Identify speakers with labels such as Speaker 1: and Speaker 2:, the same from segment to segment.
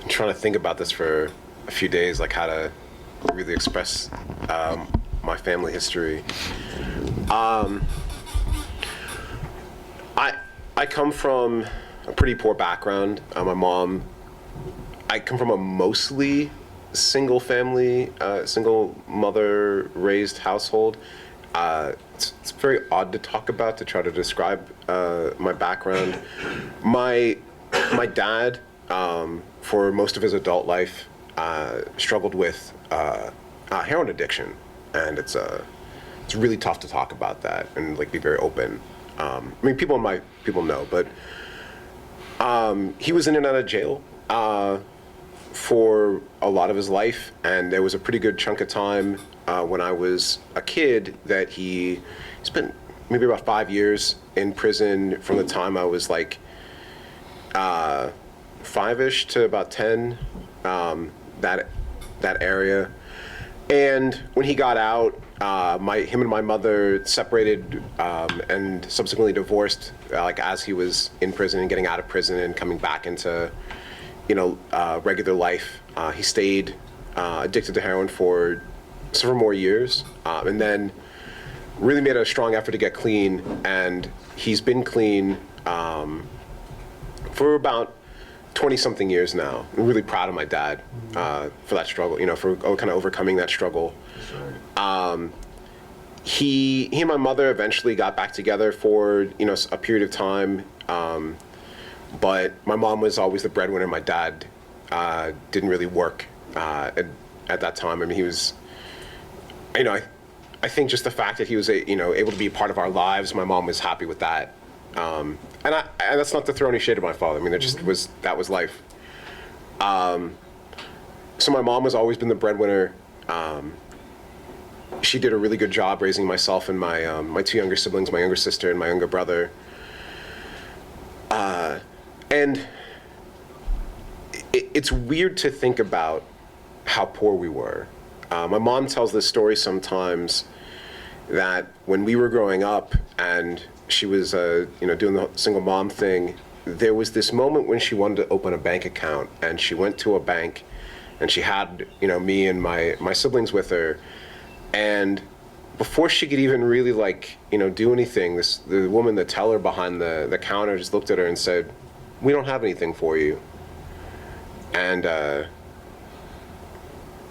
Speaker 1: been trying to think about this for a few days, like how to really express my family history. Um, I I come from a pretty poor background. I come from a mostly single family, single mother raised household. It's very odd to talk about, to try to describe my background. My my dad, for most of his adult life, struggled with heroin addiction, and it's really tough to talk about that and like be very open. I mean, people know, but he was in and out of jail for a lot of his life, and there was a pretty good chunk of time when I was a kid that he spent maybe about 5 years in prison from the time I was like five-ish to about 10, that area. And when he got out, him and my mother separated and subsequently divorced, like as he was in prison and getting out of prison and coming back into, regular life. He stayed addicted to heroin for several more years, and then really made a strong effort to get clean. And he's been clean for about 20-something years now. I'm really proud of my dad for that struggle, for kind of overcoming that struggle. He and my mother eventually got back together for, a period of time. But my mom was always the breadwinner. My dad didn't really work at that time. I mean, he was, I think just the fact that he was, able to be a part of our lives, my mom was happy with that. And that's not to throw any shade at my father. I mean, that was life. So my mom has always been the breadwinner. She did a really good job raising myself and my two younger siblings, my younger sister and my younger brother. And it's weird to think about how poor we were. My mom tells this story sometimes that when we were growing up and she was, doing the single mom thing, there was this moment when she wanted to open a bank account, and she went to a bank, and she had, me and my siblings with her, and before she could even really do anything, the woman, the teller behind the counter, just looked at her and said, "We don't have anything for you." And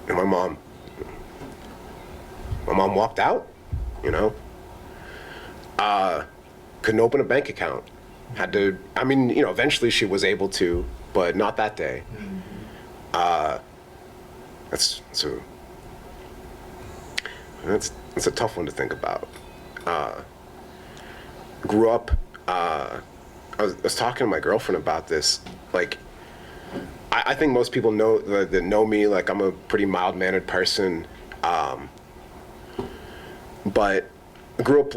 Speaker 1: my mom walked out, couldn't open a bank account. Had to, eventually she was able to, but not that day. That's a tough one to think about. Grew up, I was talking to my girlfriend about this. Like, I think most people know that know me, like I'm a pretty mild-mannered person. But I grew up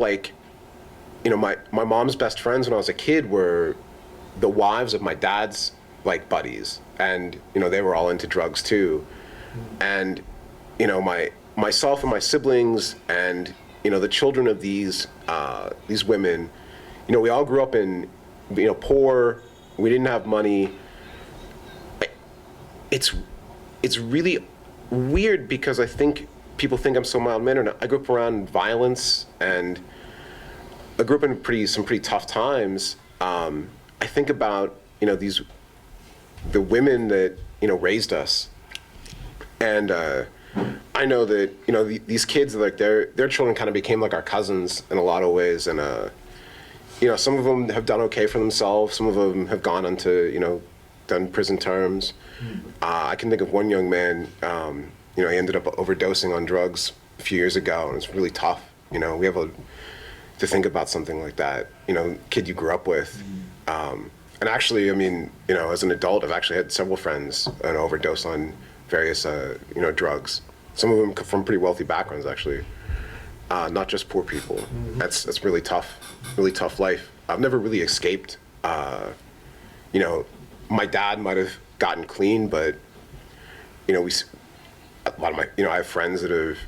Speaker 1: my mom's best friends when I was a kid were the wives of my dad's buddies, and they were all into drugs too. And myself and my siblings and the children of these women, we all grew up in poor. We didn't have money. It's really weird because I think people think I'm so mild-mannered. I grew up around violence, and I grew up in some pretty tough times. I think about the women that raised us, and I know that these kids, their children kind of became like our cousins in a lot of ways, and some of them have done okay for themselves. Some of them have gone on to done prison terms. I can think of one young man. He ended up overdosing on drugs a few years ago, and it's really tough. We have to think about something like that. Kid you grew up with. And actually, as an adult, I've actually had several friends overdose on various, drugs. Some of them come from pretty wealthy backgrounds, actually, not just poor people. That's really tough life. I've never really escaped. My dad might have gotten clean, but a lot of I have friends that have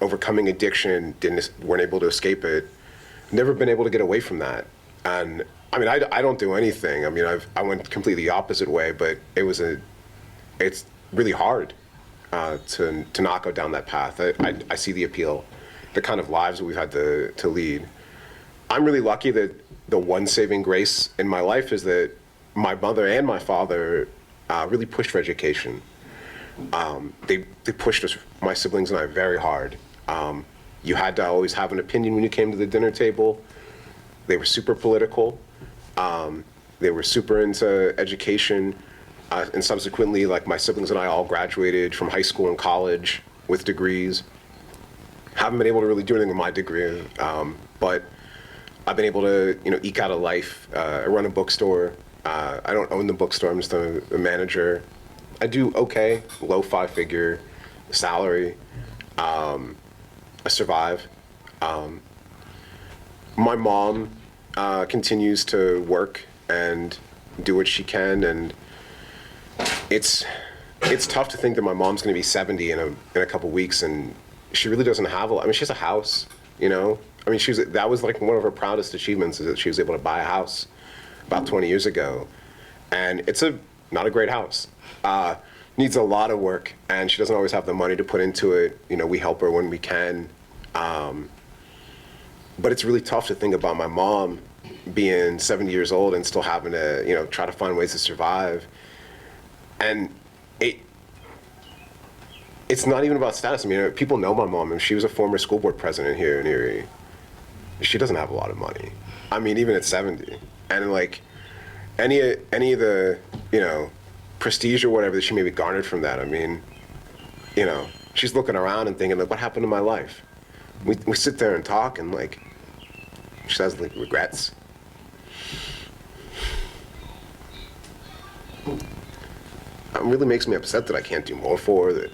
Speaker 1: overcoming addiction weren't able to escape it. Never been able to get away from that. And I don't do anything. I went completely opposite way, but it was it's really hard to not go down that path. I see the appeal, the kind of lives that we've had to lead. I'm really lucky that the one saving grace in my life is that my mother and my father really pushed for education. They pushed us, my siblings and I, very hard. You had to always have an opinion when you came to the dinner table. They were super political. They were super into education. And subsequently, like, my siblings and I all graduated from high school and college with degrees. Haven't been able to really do anything with my degree, but I've been able to, eke out a life. I run a bookstore. I don't own the bookstore. I'm just a manager. I do okay, low 5-figure salary. I survive. My mom continues to work and do what she can, and it's tough to think that my mom's going to be 70 in a couple weeks, and she really doesn't have a lot. I mean, she has a house, I mean, that was like one of her proudest achievements, is that she was able to buy a house about 20 years ago, and it's not a great house. Needs a lot of work, and she doesn't always have the money to put into it. We help her when we can, but it's really tough to think about my mom being 70 years old and still having to, try to find ways to survive. And it's not even about status. I mean, people know my mom, and she was a former school board president here in Erie. She doesn't have a lot of money. I mean, even at 70. And like, any of the, prestige or whatever that she maybe garnered from that, I mean, she's looking around and thinking, like, what happened to my life? We sit there and talk, and like, she has like regrets. It really makes me upset that I can't do more for her, that,